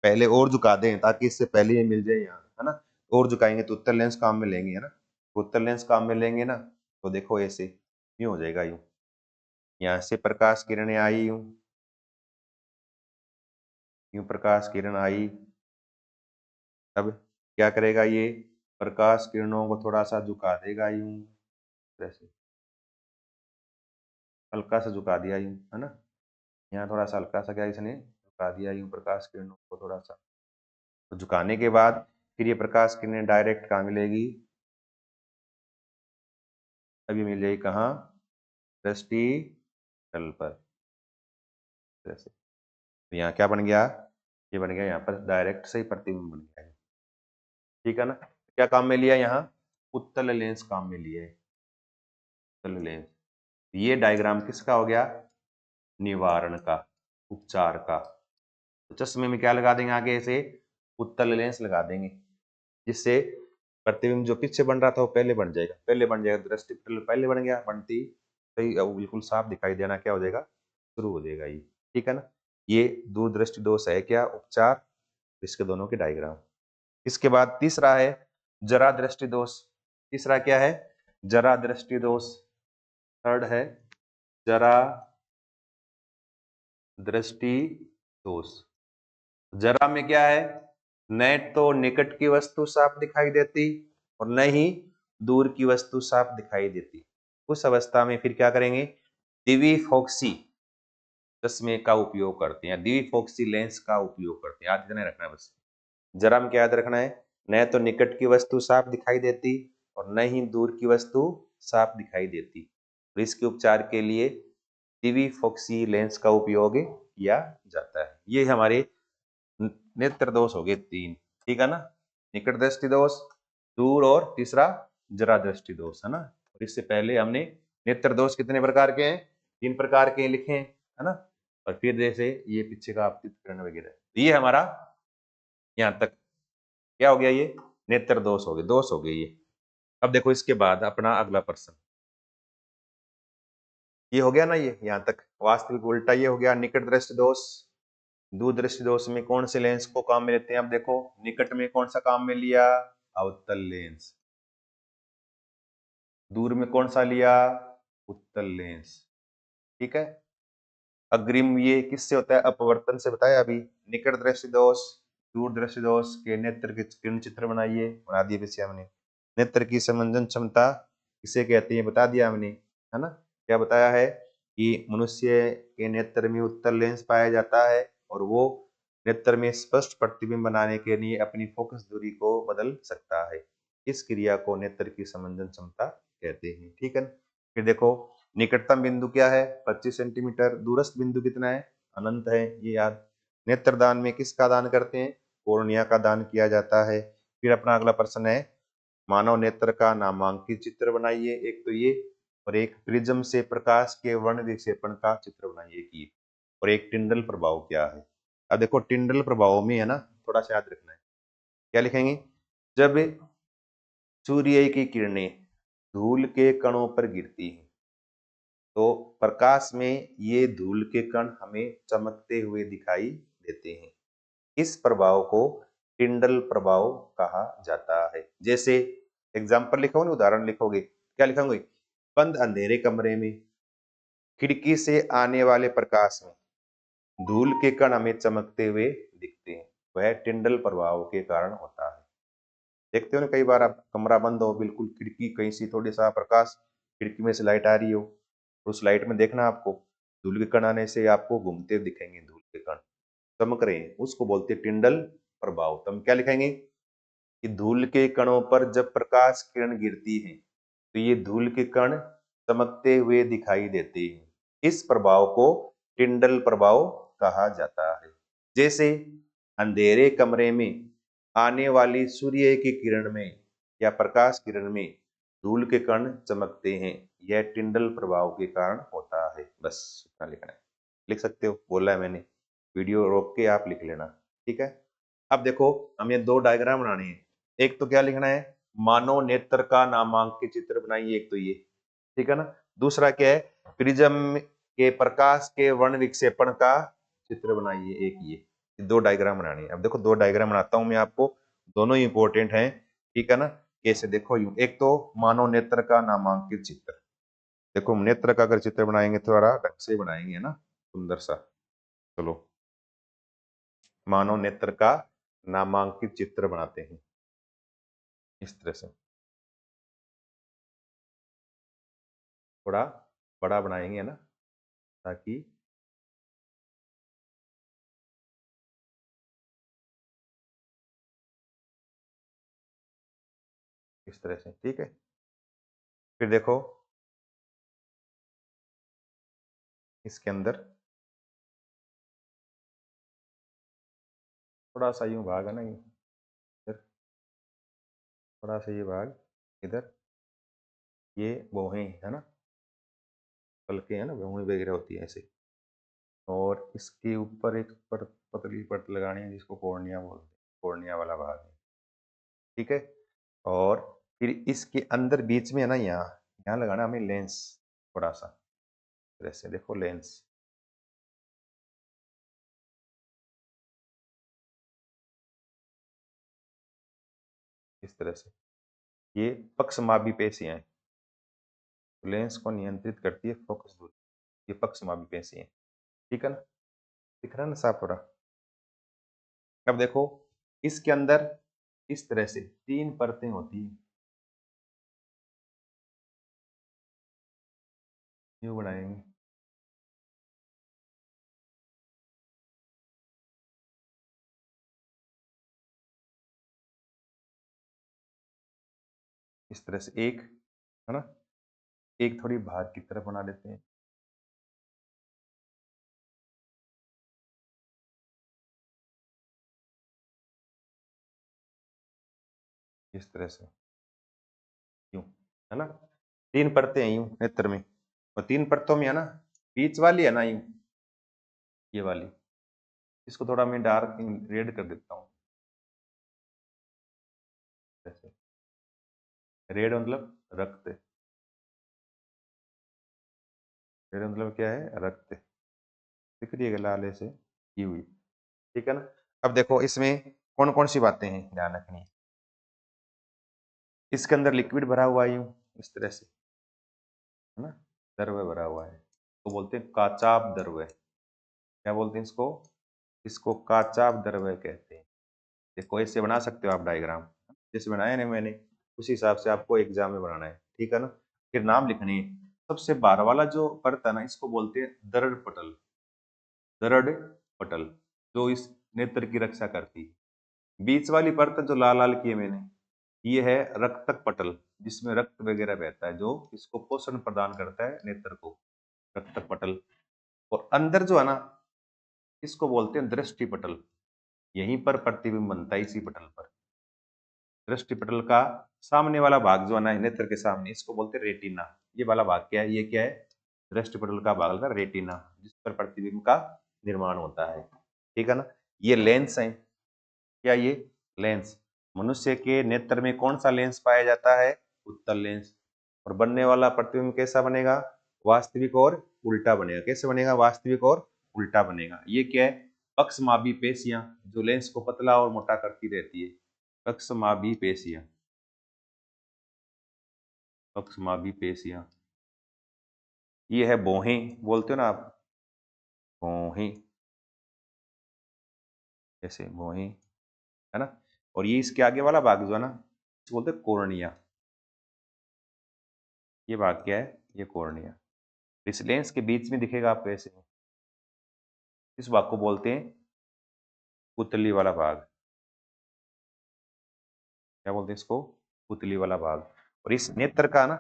पहले और झुका दें, ताकि इससे पहले ये मिल जाए यहाँ, है ना। और झुकाएंगे तो उत्तल लेंस काम में लेंगे, है ना, उत्तल लेंस काम में लेंगे ना, तो देखो ऐसे यूं हो जाएगा, यूं, यहाँ से प्रकाश किरणें आई, यूं यूं प्रकाश किरण आई। अब क्या करेगा ये, प्रकाश किरणों को थोड़ा सा झुका देगा, यूं जैसे हल्का सा झुका दिया, यूं, है ना, यहाँ थोड़ा सा हल्का सा क्या इसने झुका दिया, यूं प्रकाश किरणों को थोड़ा सा। तो झुकाने के बाद फिर ये प्रकाश किरणें डायरेक्ट कहाँ मिलेगी, अभी मिल जाएगी कहाँ, दृष्टि तल पर, जैसे तो यहाँ क्या बन गया, ये बन गया यहाँ पर डायरेक्ट से ही प्रतिबिंब बन गया है, ठीक है ना। क्या काम में लिया, यहाँ उत्तल लेंस काम में लिया है, उत्तल लेंस। ये डायग्राम किसका हो गया, निवारण का, उपचार का। तो चश्मे में क्या लगा देंगे, आगे से उत्तल लेंस लगा देंगे, जिससे प्रतिबिंब जो पीछे बन रहा था वो पहले बन जाएगा, पहले बन जाएगा, दृष्टि पहले बन गया, बनती सही, अब बिल्कुल साफ दिखाई देना क्या हो जाएगा, शुरू हो जाएगा ये, ठीक है ना। ये दूरदृष्टि दोष है क्या, उपचार, इसके दोनों के डायग्राम। इसके बाद तीसरा है जरा दृष्टि दोष, तीसरा क्या है, जरा दृष्टि दोष, थर्ड है जरा दृष्टि दोष। जरा में क्या है, न तो निकट की वस्तु साफ दिखाई देती और न ही दूर की वस्तु साफ दिखाई देती, उस अवस्था में फिर क्या करेंगे, दिविफोक्सी चश्मे का उपयोग करते हैं, दिविफोक्सी लेंस का उपयोग करते हैं, याद इतना रखना है बस। जरा में क्या याद रखना है, न तो निकट की वस्तु साफ दिखाई देती और न ही दूर की वस्तु साफ दिखाई देती, तो इसके उपचार के लिए दिविफोक्सी लेंस का उपयोग किया जाता है। ये हमारे नेत्र दोष हो गए तीन, ठीक है ना, निकट दृष्टि दोष, दूर, और तीसरा जरा दृष्टि दोष, है ना। और इससे पहले हमने नेत्र दोष कितने प्रकार के हैं, तीन प्रकार के लिखे हैं, है ना। और फिर जैसे ये पीछे का आपतित किरण वगैरह, ये हमारा यहाँ तक क्या हो गया, ये नेत्र दोष हो गए, दोष हो गए ये। अब देखो इसके बाद अपना अगला प्रश्न, ये हो गया ना, ये यहाँ तक वास्तविक उल्टा ये हो गया, निकट दृष्टि दोष, दूर दृष्टि दोष में कौन से लेंस को काम में लेते हैं, अब देखो निकट में कौन सा काम में लिया, अवतल लेंस, दूर में कौन सा लिया, उत्तल लेंस, ठीक है। अग्रिम ये किससे होता है, अपवर्तन से बताया अभी, निकट दृष्टि दोष, दूर दृष्टि दोष के नेत्र के किरण चित्र बनाइए, बना दिए पीछे हमने। नेत्र की समंजन क्षमता किसे कहते हैं बता दिया हमने, है ना। क्या बताया है कि मनुष्य के नेत्र में उत्तल लेंस पाया जाता है और वो नेत्र में स्पष्ट प्रतिबिंब बनाने के लिए अपनी फोकस दूरी को बदल सकता है, इस क्रिया को नेत्र की समंजन क्षमता कहते हैं, ठीक है। फिर देखो निकटतम बिंदु क्या है, 25 सेंटीमीटर, दूरस्थ बिंदु कितना है, अनंत है, ये याद। नेत्रदान में किसका दान करते हैं? कोर्निया का दान किया जाता है। फिर अपना अगला प्रश्न है, मानव नेत्र का नामांकित चित्र बनाइए, एक तो ये, और एक प्रिज्म से प्रकाश के वर्ण विक्षेपण का चित्र बनाइए, एक ये, और एक टिंडल प्रभाव क्या है। अब देखो टिंडल प्रभाव में है ना, थोड़ा सा याद रखना है, क्या लिखेंगे, जब सूर्य की किरणें धूल के कणों पर गिरती हैं तो प्रकाश में ये धूल के कण हमें चमकते हुए दिखाई देते हैं। इस प्रभाव को टिंडल प्रभाव कहा जाता है। जैसे एग्जाम्पल लिखोगे, उदाहरण लिखोगे, क्या लिखोगे, बंद अंधेरे कमरे में खिड़की से आने वाले प्रकाश में धूल के कण हमें चमकते हुए दिखते हैं, वह टिंडल प्रभाव के कारण होता है। देखते हो ना, कई बार आप कमरा बंद हो, बिल्कुल खिड़की कहीं से थोड़ी सा प्रकाश, खिड़की में से लाइट आ रही हो, उस लाइट में देखना आपको धूल के कण आने से आपको घूमते हुए दिखेंगे, धूल के कण चमक रहे हैं, उसको बोलते हैं टिंडल प्रभाव। तो हम क्या लिखेंगे कि धूल के कणों पर जब प्रकाश किरण गिरती है तो ये धूल के कण चमकते हुए दिखाई देते हैं। इस प्रभाव को टिंडल प्रभाव कहा जाता है। जैसे अंधेरे कमरे में आने वाली सूर्य की किरण में या प्रकाश किरण में धूल के कण चमकते हैं, यह टिंडल प्रभाव के कारण होता है। बस इतना लिखना है, लिख सकते हो, बोला है मैंने, वीडियो रोक के आप लिख लेना, ठीक है। अब देखो हमें दो डायग्राम बनाने हैं, एक तो क्या लिखना है, मानव नेत्र का नामांकित चित्र बनाइए, एक तो ये, ठीक है ना। दूसरा क्या है, प्रिज्म के प्रकाश के वर्ण विक्षेपण का चित्र बनाइए, एक ये दो डायग्राम बनानी है। अब देखो दो डायग्राम बनाता हूं मैं आपको, दोनों ही इंपॉर्टेंट हैं, ठीक है ना। कैसे, देखो यूं, एक तो मानव नेत्र का नामांकित चित्र, देखो नेत्र का अगर चित्र बनाएंगे थोड़ा ढंग से बनाएंगे ना, सुंदर सा। चलो मानव नेत्र का नामांकित चित्र बनाते हैं इस तरह से, थोड़ा बड़ा बनाएंगे ना, ताकि इस तरह से, ठीक है। फिर देखो इसके अंदर थोड़ा सा यूं भाग है ना, यूं इधर, थोड़ा सा ये भाग इधर, ये भौहें है ना, पलके है ना, भौहें वगैरह होती है ऐसे, और इसके ऊपर एक पतली परत लगानी है जिसको कॉर्निया बोलते हैं, कॉर्निया वाला भाग है, ठीक है। और फिर इसके अंदर बीच में है ना, यहाँ यहाँ लगाना हमें लेंस, थोड़ा सा जैसे देखो लेंस, इस तरह से, ये पक्षमापी पेशियां हैं, लेंस को नियंत्रित करती है फोकस दूरी, ये पक्षमापी पेशियां, ठीक है ना, दिख रहा है ना साफ हो रहा। अब देखो इसके अंदर इस तरह से तीन परतें होती हैं, यूं बनाएंगे, इस तरह से एक, है ना, एक थोड़ी बाहर की तरफ बना देते हैं, इस तरह से, यूं, है ना, तीन परतें हैं यूं नेत्र में, और तीन परतों में है ना, बीच वाली है ना यूं, ये वाली, इसको थोड़ा मैं डार्क रेड कर देता हूँ, जैसे रेड मतलब रक्त, रेड मतलब क्या है, रक्त, दिख रही है लाल ऐसे की हुई, ठीक है ना। अब देखो इसमें कौन कौन सी बातें हैं ध्यान रखनी है, इसके अंदर लिक्विड भरा हुआ है यूं, इस तरह से, है ना, द्रव्य भरा हुआ है, तो बोलते हैं काचाप द्रव्य, क्या बोलते हैं इसको, इसको काचाप द्रव्य कहते हैं। देखो ऐसे बना सकते हो आप डायग्राम, जैसे बनाया ना मैंने, उसी हिसाब से आपको एग्जाम में बनाना है, ठीक है ना। फिर नाम लिखनी है, सबसे बाहर वाला जो परत है ना, इसको बोलते हैं दरड़ पटल, दरड़ पटल, जो इस नेत्र की रक्षा करती है। बीच वाली परत जो लाल लाल की है मैंने, ये है रक्तक पटल, जिसमें रक्त वगैरह बहता है, जो इसको पोषण प्रदान करता है नेत्र को, रक्तक पटल। और अंदर जो है ना, इसको बोलते हैं दृष्टिपटल। यहीं पर प्रतिबिंब बनता है, इसी पटल पर। दृष्टिपटल का सामने वाला भाग जो है ना, नेत्र के सामने, इसको बोलते हैं रेटिना। ये वाला भाग क्या है? ये क्या है? दृष्टिपटल का भाग का रेटिना, जिस पर प्रतिबिंब का निर्माण होता है। ठीक है ना। ये लेंस है। क्या ये? लेंस। मनुष्य के नेत्र में कौन सा लेंस पाया जाता है? उत्तल लेंस। और बनने वाला प्रतिबिंब कैसा बनेगा? वास्तविक और उल्टा बनेगा। कैसे बनेगा? वास्तविक और उल्टा बनेगा। ये क्या है? पक्षमापी पेशियां, जो लेंस को पतला और मोटा करती रहती है। पक्षमापी पेशियां, पक्षमापी पेशियां। ये है भौहें, बोलते हो ना आप, भौहें, जैसे भौहें, है ना। और ये इसके आगे वाला भाग जो है ना, इसको बोलते हैं कोर्निया। ये भाग क्या है? ये कोर्निया। इस लेंस के बीच में दिखेगा आपको ऐसे, इस भाग को बोलते हैं पुतली वाला भाग। क्या बोलते हैं इसको? पुतली वाला भाग। और इस नेत्र का ना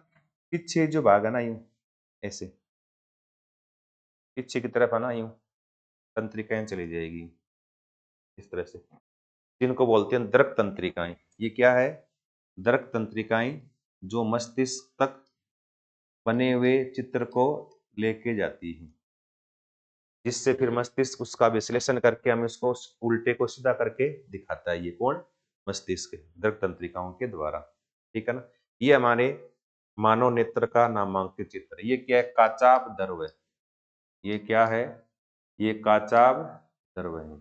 पीछे जो भाग है ना, यूं ऐसे पीछे की तरफ है ना, यूं तंत्रिकाएं चली जाएगी इस तरह से, जिनको बोलते हैं दृक तंत्रिकाएं। ये क्या है? दृक तंत्रिकाएं, जो मस्तिष्क तक बने हुए चित्र को लेके जाती हैं, जिससे फिर मस्तिष्क उसका विश्लेषण करके हमें उसको उल्टे को सीधा करके दिखाता है। ये कौन? मस्तिष्क, दृक तंत्रिकाओं के द्वारा। ठीक है ना। ये हमारे मानव नेत्र का नामांकित चित्र। ये क्या है? काचाभ दर्व है। ये क्या है? ये काचाभ दर्व है।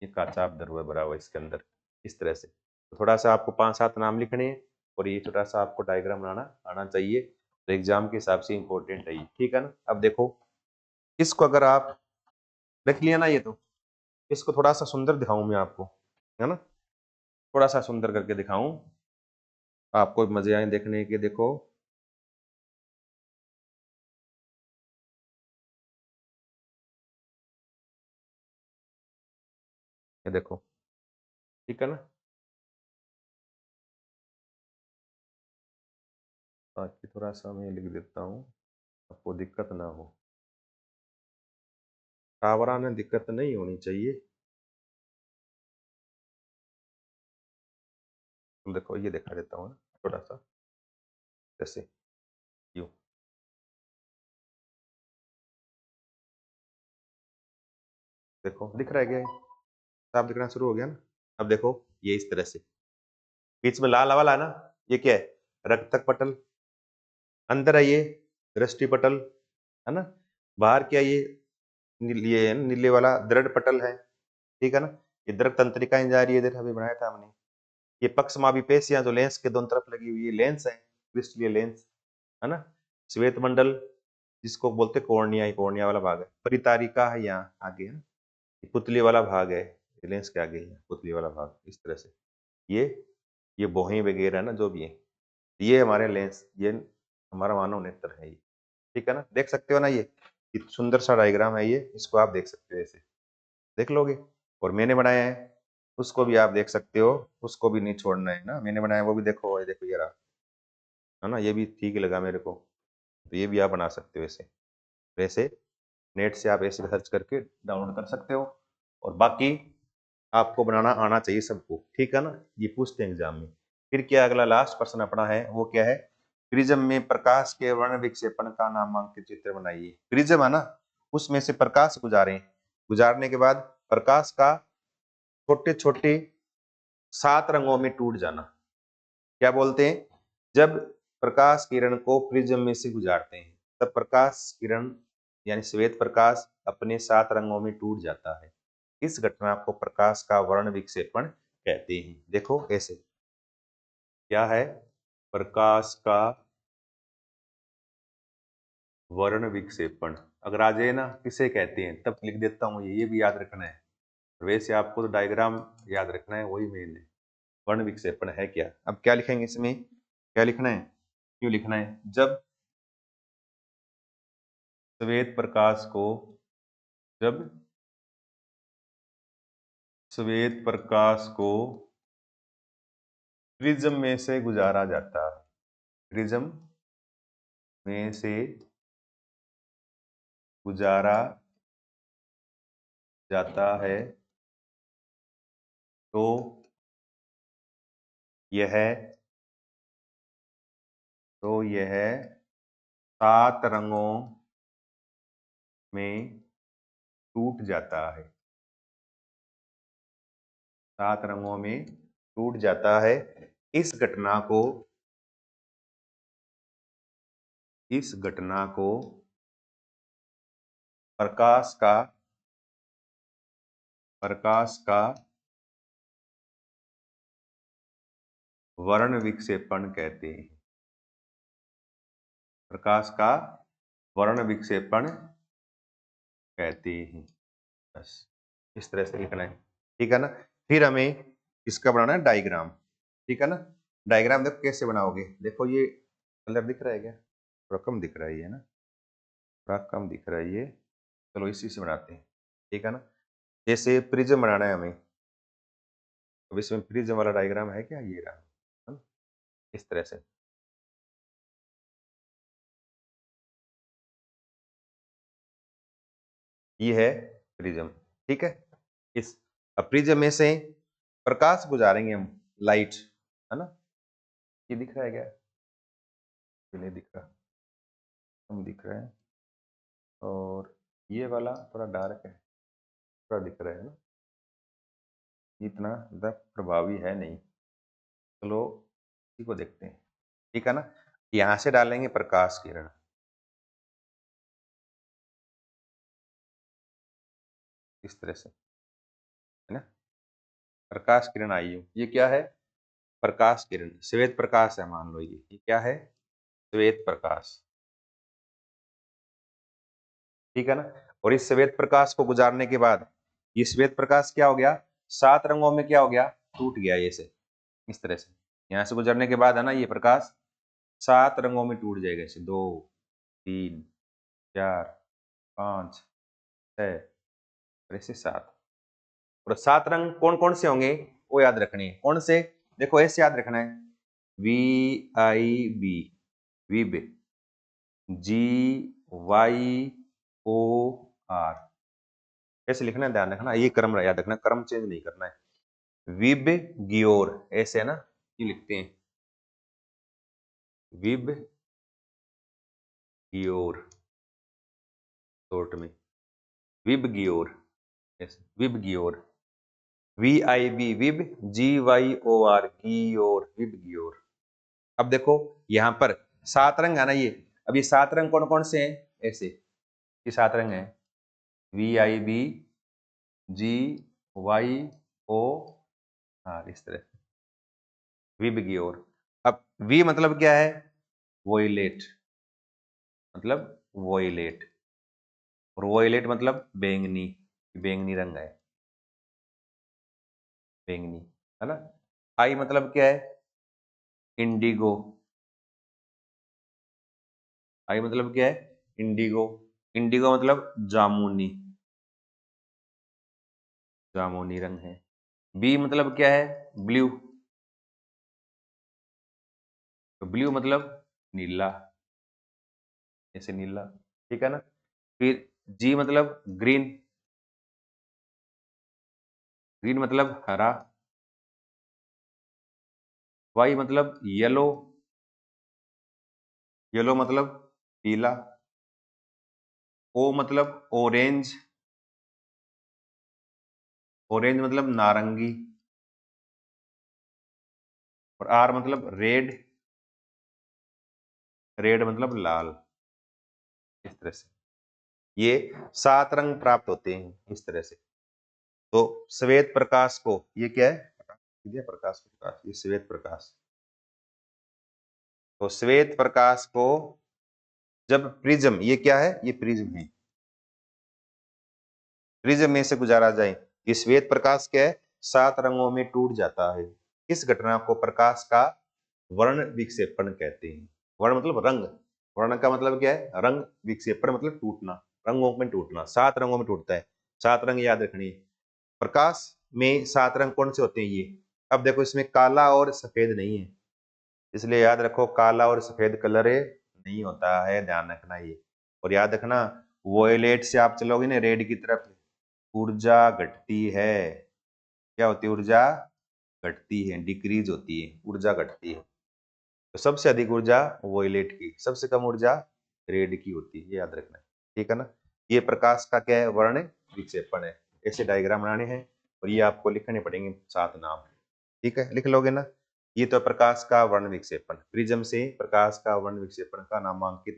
ये काचाभ दर्व बना हुआ इसके अंदर, इस तरह से। तो थोड़ा सा आपको 5-7 नाम लिखने हैं, और ये छोटा सा आपको डायग्राम बनाना आना चाहिए, तो एग्जाम के हिसाब से इंपॉर्टेंट है ये। ठीक है ना। अब देखो, इसको अगर आप लिख लिया ना, ये तो इसको थोड़ा सा सुंदर दिखाऊं मैं आपको, है ना। थोड़ा सा सुंदर करके दिखाऊं, आपको मजे आए देखने के। देखो, ये देखो। ठीक है ना। बाकी थोड़ा सा मैं लिख देता हूँ, आपको दिक्कत ना हो। टावरा में दिक्कत नहीं होनी चाहिए। तो देखो, ये दिखा देता हूँ ना थोड़ा सा, जैसे यूं। देखो, दिख रहा है क्या? साफ दिखना शुरू हो गया ना। अब देखो, ये इस तरह से बीच में लाल वाला है ना, ये क्या है? रक्तक पटल। अंदर है ये दृष्टि पटल, है ना। बाहर क्या है? ये नीले वाला दृढ़ पटल है। ठीक है ना। ये दृढ़ तंत्रिकाएं जा रही है, इधर अभी बनाया था हमने। ये पक्षमापी पेशियां जो लेंस के दोनों तरफ लगी हुई है, लेंस है, क्रिस्टलीय लेंस, है ना। श्वेत मंडल, जिसको बोलते हैं कॉर्निया, ये कॉर्निया वाला भाग है। परितारिका है यहाँ आगे, है ना। ये पुतली वाला भाग है, लेंस के आगे है पुतली वाला भाग, इस तरह से। ये ये भौहें वगैरह है ना, जो भी है, ये हमारे लेंस, ये हमारा मानव नेत्र है ये। ठीक है ना। देख सकते हो ना, ये सुंदर सा डायग्राम है ये, इसको आप देख सकते हो ऐसे, देख लोगे। और मैंने बनाया है, उसको भी आप देख सकते हो, उसको भी नहीं छोड़ना है ना, मैंने बनाया वो भी देखो, ये देखो, ये रहा, है ना। ये भी ठीक लगा मेरे को, तो ये भी आप बना सकते हो ऐसे। वैसे नेट से आप ऐसे सर्च करके डाउनलोड कर सकते हो। और बाकी आपको बनाना आना चाहिए सबको। ठीक है ना। ये पूछते हैं एग्जाम में। फिर क्या अगला लास्ट प्रश्न अपना है, वो क्या है? प्रिज्म में प्रकाश के वर्ण विक्षेपण का नामांकित चित्र बनाइए। प्रिज्म है ना, उसमें से प्रकाश गुजारें, गुजारने के बाद प्रकाश का छोटे छोटे 7 रंगों में टूट जाना। क्या बोलते हैं? जब प्रकाश किरण को प्रिज्म में से गुजारते हैं, तब प्रकाश किरण यानी श्वेत प्रकाश अपने 7 रंगों में टूट जाता है। इस घटना को प्रकाश का वर्ण विक्षेपण कहते हैं। देखो ऐसे, क्या है? प्रकाश का वर्ण विक्षेपण। अगर आ जाए ना किसे कहते हैं, तब लिख देता हूँ, ये भी याद रखना है। वैसे आपको तो डायग्राम याद रखना है, वही मेन है। वर्ण विक्षेपण है क्या? अब क्या लिखेंगे इसमें? क्या लिखना है? क्यों लिखना है? श्वेत प्रकाश को जब श्वेत प्रकाश को प्रिज्म में से गुजारा जाता है, प्रिज्म में से गुजारा जाता है तो यह 7 रंगों में टूट जाता है। 7 रंगों में टूट जाता है। इस घटना को प्रकाश का वर्ण विक्षेपण कहते हैं। प्रकाश का वर्ण विक्षेपण कहते हैं। बस इस तरह से लिखना है, ठीक है ना। फिर हमें इसका बनाना है डायग्राम, ठीक है ना। डायग्राम देखो कैसे बनाओगे, देखो ये कलर दिख रहा है क्या, थोड़ा कम दिख रहा है ये ना, थोड़ा कम दिख रहा है ये। चलो इसी से बनाते हैं, ठीक है ना। जैसे प्रिज्म बनाना है हमें, अब इसमें प्रिज्म वाला डायग्राम है क्या, ये रहा है ना? इस तरह से ये है प्रिज्म, ठीक है। इस अब प्रिज्म में से प्रकाश गुजारेंगे हम, लाइट, है ना। ये दिख रहा है क्या, ये नहीं दिख रहा, कम दिख रहा है। और ये वाला थोड़ा डार्क है, थोड़ा दिख रहा है ना, इतना ज़्यादा प्रभावी है नहीं। चलो इसी को देखते हैं, ठीक है ना। यहाँ से डालेंगे प्रकाश किरण, इस तरह से, है ना। प्रकाश किरण आई हो, ये क्या है, प्रकाश किरण, श्वेत प्रकाश है, मान लो ये क्या है, श्वेत प्रकाश, ठीक है ना। और इस श्वेत प्रकाश को गुजारने के बाद ये श्वेत प्रकाश क्या हो गया, 7 रंगों में क्या हो गया, टूट गया ये से, इस तरह से। यहाँ से गुजरने के बाद है ना, ये प्रकाश 7 रंगों में टूट जाएगा, ऐसे 2 3 4 5 6 और ऐसे 7। और 7 रंग कौन कौन से होंगे वो याद रखने हैं, कौन से, देखो ऐसे याद रखना है, VIB, विब, GYOR, ऐसे लिखना है, ध्यान रखना, ये क्रम याद रखना, क्रम चेंज नहीं करना है। विब गियोर, ऐसे है ना, ये लिखते हैं, विब गियोर, शॉर्ट में विब गियोर, ऐसे विब गियोर, VIB विब, GYOR गियोर, विब गियोर। अब देखो यहाँ पर 7 रंग है ना ये, अब ये 7 रंग कौन कौन से हैं, ऐसे ये 7 रंग हैं, VIB GYOR, इस तरह से विब गियोर। अब वी मतलब क्या है, वोइलेट, मतलब वोइलेट, और वोइलेट मतलब बैंगनी, बैंगनी रंग है, बैंगनी, है ना। आई मतलब क्या है, इंडिगो, आई मतलब क्या है, इंडिगो, इंडिगो मतलब जामुनी, जामुनी रंग है। बी मतलब क्या है, ब्लू, तो ब्लू मतलब नीला, ऐसे नीला, ठीक है ना। फिर जी मतलब ग्रीन, ग्रीन मतलब हरा, वाई मतलब येलो, येलो मतलब पीला, ओ मतलब ऑरेंज, ऑरेंज मतलब नारंगी, और आर मतलब रेड, रेड मतलब लाल, इस तरह से ये 7 रंग प्राप्त होते हैं, इस तरह से। तो श्वेत प्रकाश को, ये क्या है, ये प्रकाश, प्रकाश, ये श्वेत प्रकाश, तो श्वेत प्रकाश को जब प्रिज्म, ये क्या है, ये प्रिज्म है, प्रिज्म में से गुजारा जाए, ये श्वेत प्रकाश क्या है, 7 रंगों में टूट जाता है। इस घटना को प्रकाश का वर्ण विक्षेपण कहते हैं। वर्ण मतलब रंग, वर्ण का मतलब क्या है, रंग, विक्षेपण मतलब टूटना, रंगों में टूटना, 7 रंगों में टूटता है। 7 रंग याद रखनी है। प्रकाश में 7 रंग कौन से होते हैं ये, अब देखो इसमें काला और सफेद नहीं है, इसलिए याद रखो काला और सफेद कलर नहीं होता है, ध्यान रखना ये। और याद रखना वोयलेट से आप चलोगे ना रेड की तरफ, ऊर्जा घटती है। क्या होती है? ऊर्जा घटती है, डिक्रीज होती है, ऊर्जा घटती है। तो सबसे अधिक ऊर्जा वोयलेट की, सबसे कम ऊर्जा रेड की होती है, ये याद रखना है। ठीक है ना। ये प्रकाश का क्या है? वर्ण विक्षेपण है। ऐसे डायग्राम बनाने हैं और ये आपको लिखने पड़ेंगे 7 नाम। ठीक है, लिख लोगे ना। ये तो प्रकाश का वर्ण विक्षेपण, प्रिज्म से प्रकाश का वर्ण विक्षेपण का नामांकित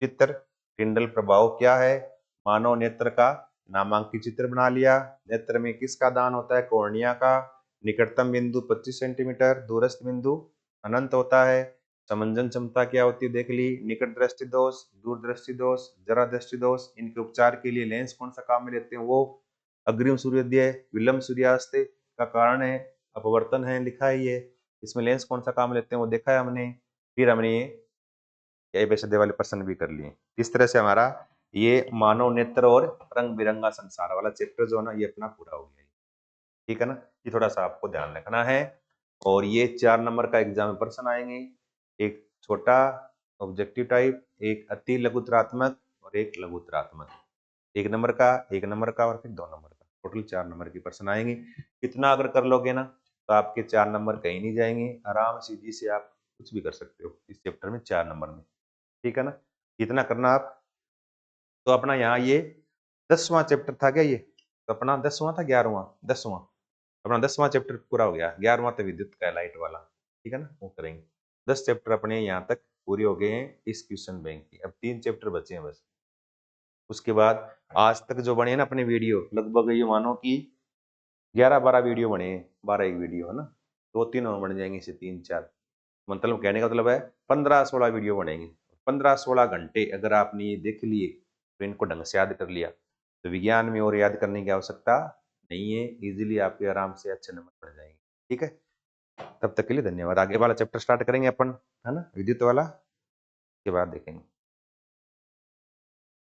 चित्र। टिंडल प्रभाव क्या है? मानव नेत्र का नामांकित चित्र बना लिया। नेत्र में किसका दान होता है? कॉर्निया का। निकटतम बिंदु 25 सेंटीमीटर, दूरस्थ बिंदु अनंत होता है। समंजन क्षमता क्या होती है? देख ली। निकट दृष्टि दोष, दूर दृष्टि दोष, जरा दृष्टि दोष, इनके उपचार के लिए लेंस कौन सा काम में लेते हैं? वो अग्रिम सूर्योदय, विलंब सूर्यास्त का कारण है, अपवर्तन है, लिखा है ये। इसमें लेंस कौन सा काम लेते हैं वो देखा है हमने। फिर हमने ये बेसदे वाले प्रश्न भी कर लिए। इस तरह से हमारा ये मानव नेत्र और रंग बिरंगा संसार वाला चैप्टर जो है ना, ये अपना पूरा हो गया। ठीक है ना। ये थोड़ा सा आपको ध्यान रखना है। और ये 4 नंबर का एग्जाम में प्रश्न आएंगे। एक छोटा ऑब्जेक्टिव टाइप, एक अति लघुतरात्मक और एक लघुतरात्मक। 1 नंबर का, 1 नंबर का और फिर 2 नंबर का, टोटल 4 नंबर के प्रश्न आएंगे। इतना अगर कर लोगे ना तो आपके 4 नंबर कहीं नहीं जाएंगे। आराम से जी से आप कुछ भी कर सकते हो इस चैप्टर में 4 नंबर में। ठीक है ना। इतना करना आप। तो अपना यहाँ ये 10वां चैप्टर था क्या? ये तो अपना 10वां था, 11वां, 10वां। अपना 10वां चैप्टर पूरा हो गया। 11वां तो विद्युत का लाइट वाला। ठीक है ना, वो करेंगे। 10 चैप्टर अपने यहाँ तक पूरे हो गए हैं इस क्वेश्चन बैंक की। अब 3 चैप्टर बचे हैं बस। उसके बाद आज तक जो बने हैं ना अपने वीडियो, लगभग ये मानो कि 11-12 वीडियो बने हैं, 12 एक वीडियो है ना, 2-3 और बन जाएंगे, इसे 3-4। मतलब कहने का मतलब है 15-16 वीडियो बनेंगे। 15-16 घंटे अगर आपने ये देख लिए तो इनको ढंग से याद कर लिया तो विज्ञान में और याद करने की आवश्यकता नहीं है। इजीली आपके आराम से अच्छे नंबर पड़ जाएंगे। ठीक है। तब तक के लिए धन्यवाद। आगे वाला चैप्टर स्टार्ट करेंगे अपन, है ना, विद्युत वाला, के बाद देखेंगे।